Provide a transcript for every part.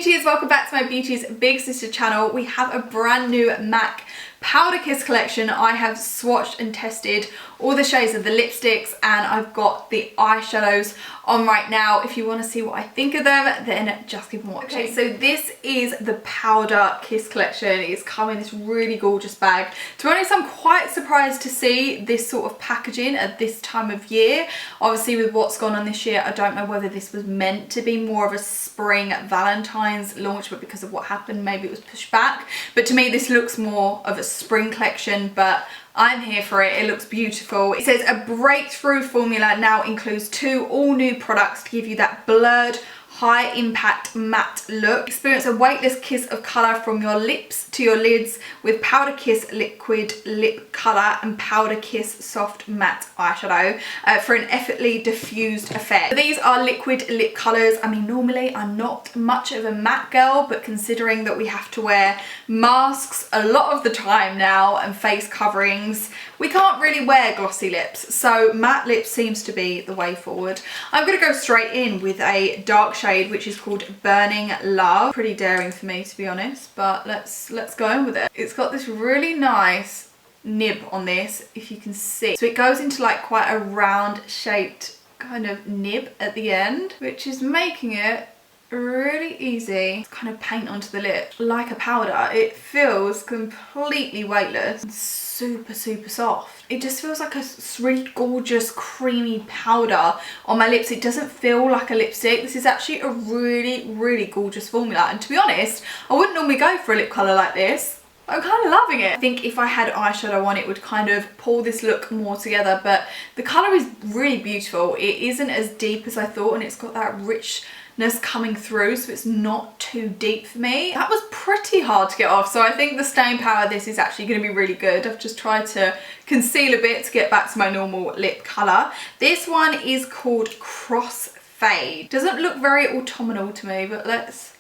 beauties, welcome back to my Beauty's Big Sister channel. We have a brand new MAC Powder Kiss collection. I have swatched and tested all the shades of the lipsticks and I've got the eyeshadows on right now. If you want to see what I think of them, then just keep on watching. Okay, so this is the Powder Kiss collection. It's come in this really gorgeous bag. To be honest, I'm quite surprised to see this sort of packaging at this time of year. Obviously with what's gone on this year, I don't know whether this was meant to be more of a spring Valentine's launch, but because of what happened, maybe it was pushed back. But to me, this looks more of a spring collection, but I'm here for it. It looks beautiful. It says a breakthrough formula now includes 2 all new products to give you that blurred, high impact matte look. Experience a weightless kiss of colour from your lips to your lids with Powder Kiss liquid lip colour and Powder Kiss soft matte eyeshadow for an effortlessly diffused effect. So these are liquid lip colours. I mean, normally I'm not much of a matte girl, but considering that we have to wear masks a lot of the time now and face coverings, we can't really wear glossy lips. So matte lips seems to be the way forward. I'm going to go straight in with a dark shade which is called Burning Love. Pretty daring for me, to be honest, but let's go in with it. It's got this really nice nib on this, if you can see. So it goes into like quite a round shaped kind of nib at the end, which is making it really easy to kind of paint onto the lip like a powder. It feels completely weightless and super soft. It just feels like a really gorgeous creamy powder on my lips. It doesn't feel like a lipstick. This is actually a really gorgeous formula, and to be honest, I wouldn't normally go for a lip colour like this. I'm kind of loving it. I think if I had eyeshadow on, it would kind of pull this look more together, but the colour is really beautiful. It isn't as deep as I thought, and it's got that richness coming through, so it's not too deep for me. That was pretty hard to get off, so I think the staying power of this is actually going to be really good. I've just tried to conceal a bit to get back to my normal lip colour. This one is called Cross Fade. Doesn't look very autumnal to me, but let's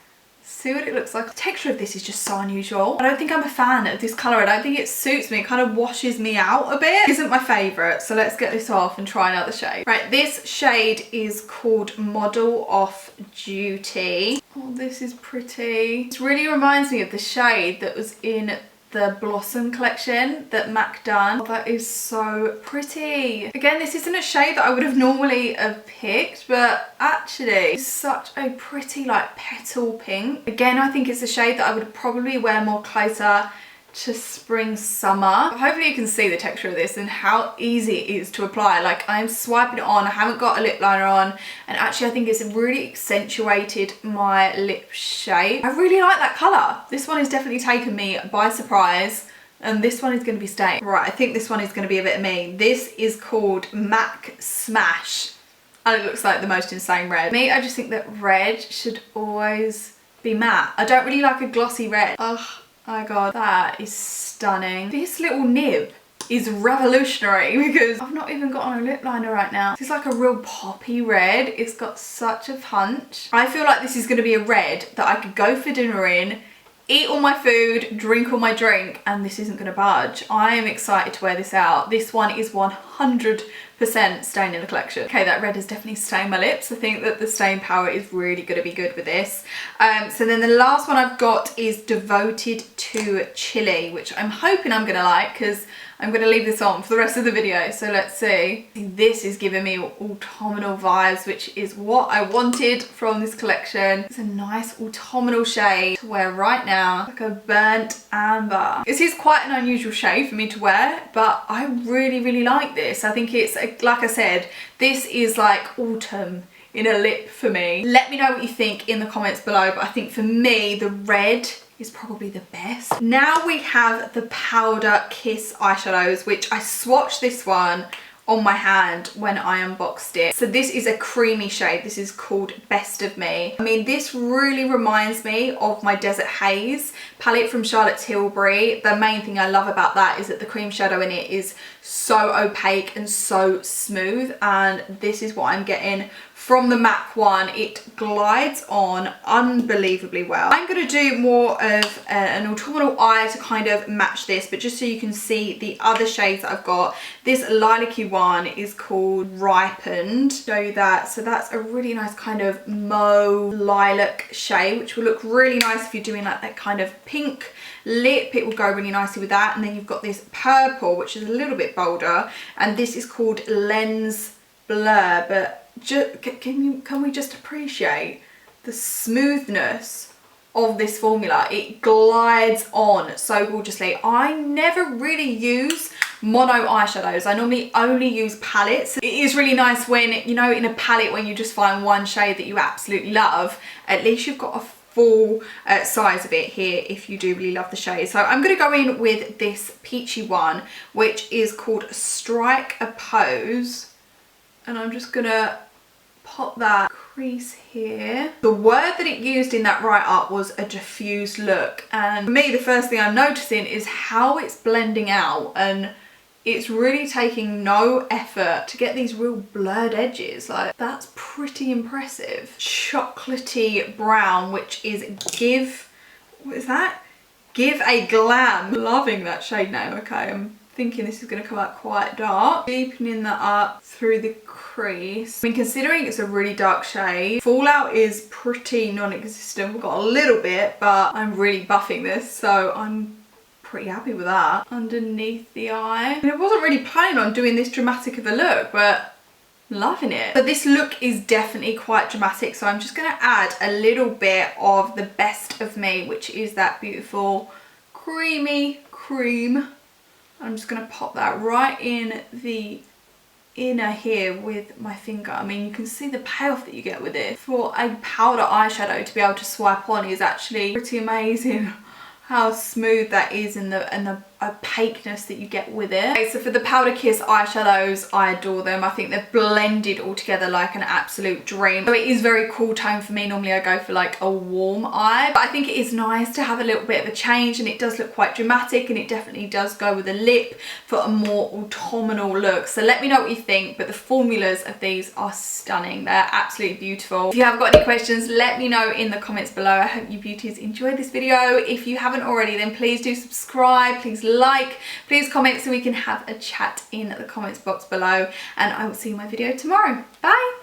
see what it looks like. The texture of this is just so unusual. I don't think I'm a fan of this colour. I don't think it suits me. It kind of washes me out a bit. It isn't my favourite, so let's get this off and try another shade. Right, this shade is called Model Off Duty. Oh, this is pretty. This really reminds me of the shade that was in the Blossom collection that MAC done. Oh, that is so pretty. Again, this isn't a shade that I would have normally have picked, but actually it's such a pretty like petal pink. Again, I think it's a shade that I would probably wear more closer to spring summer. Hopefully you can see the texture of this and how easy it is to apply. Like, I'm swiping it on, I haven't got a lip liner on, and actually I think it's really accentuated my lip shape. I really like that colour. This one has definitely taken me by surprise, and this one is going to be staying. Right, I think this one is going to be a bit of me. This is called MAC Smash, and it looks like the most insane red. Me, I just think that red should always be matte. I don't really like a glossy red. Ugh. Oh my god, that is stunning. This little nib is revolutionary because I've not even got on a lip liner right now. This is like a real poppy red. It's got such a punch. I feel like this is going to be a red that I could go for dinner in, eat all my food, drink all my drink, and this isn't going to budge. I am excited to wear this out. This one is 100% staying in the collection. Okay, that red has definitely stained my lips. I think that the stain power is really going to be good with this. So then the last one I've got is Devoted to Chili, which I'm hoping I'm going to like because I'm going to leave this on for the rest of the video, so let's see. This is giving me autumnal vibes, which is what I wanted from this collection. It's a nice autumnal shade to wear right now, like a burnt amber. This is quite an unusual shade for me to wear, but I really like this. I think it's, like I said, this is like autumn in a lip for me. Let me know what you think in the comments below, but I think for me, the red is probably the best. Now we have the Powder Kiss eyeshadows, which I swatched this one on my hand when I unboxed it. So this is a creamy shade. This is called Best of Me. I mean, this really reminds me of my Desert Haze palette from Tilbury. The main thing I love about that is that the cream shadow in it is so opaque and so smooth, and this is what I'm getting from the MAC one. It glides on unbelievably well. I'm going to do more of an autumnal eye to kind of match this, but just so you can see the other shades that I've got. This lilac-y one is called Ripened. Show you that. So that's a really nice kind of mauve lilac shade, which will look really nice if you're doing like that kind of pink lip. It will go really nicely with that. And then you've got this purple, which is a little bit bolder, and this is called Lens Blur. But can we just appreciate the smoothness of this formula? It glides on so gorgeously. I never really use mono eyeshadows. I normally only use palettes. It is really nice when, you know, in a palette, when you just find one shade that you absolutely love, at least you've got a full size of it here if you do really love the shade. So I'm going to go in with this peachy one, which is called Strike a Pose, and I'm just gonna pop that crease here. The word that it used in that write-up was a diffused look, and for me the first thing I'm noticing is how it's blending out, and it's really taking no effort to get these real blurred edges. Like, that's pretty impressive. Chocolatey brown, which is what is that? Give a Glam. Loving that shade name. Okay, I'm thinking this is going to come out quite dark. Deepening that up through the crease. I mean, considering it's a really dark shade, fallout is pretty non-existent. We've got a little bit, but I'm really buffing this, so I'm pretty happy with that. Underneath the eye. I wasn't really planning on doing this dramatic of a look, but loving it. But this look is definitely quite dramatic, so I'm just going to add a little bit of the Best of Me, which is that beautiful creamy cream. I'm just going to pop that right in the inner here with my finger. I mean, you can see the payoff that you get with it. For a powder eyeshadow to be able to swipe on is actually pretty amazing. How smooth that is, and the opaqueness that you get with it. Okay, so for the Powder Kiss eyeshadows, I adore them. I think they're blended all together like an absolute dream. So it is very cool tone for me. Normally I go for like a warm eye, but I think it is nice to have a little bit of a change, and it does look quite dramatic, and it definitely does go with a lip for a more autumnal look. So let me know what you think, but the formulas of these are stunning. They're absolutely beautiful. If you have got any questions, let me know in the comments below. I hope you beauties enjoyed this video. If you haven't already, then please do subscribe, please like, please comment, so we can have a chat in the comments box below, and I will see you in my video tomorrow. Bye.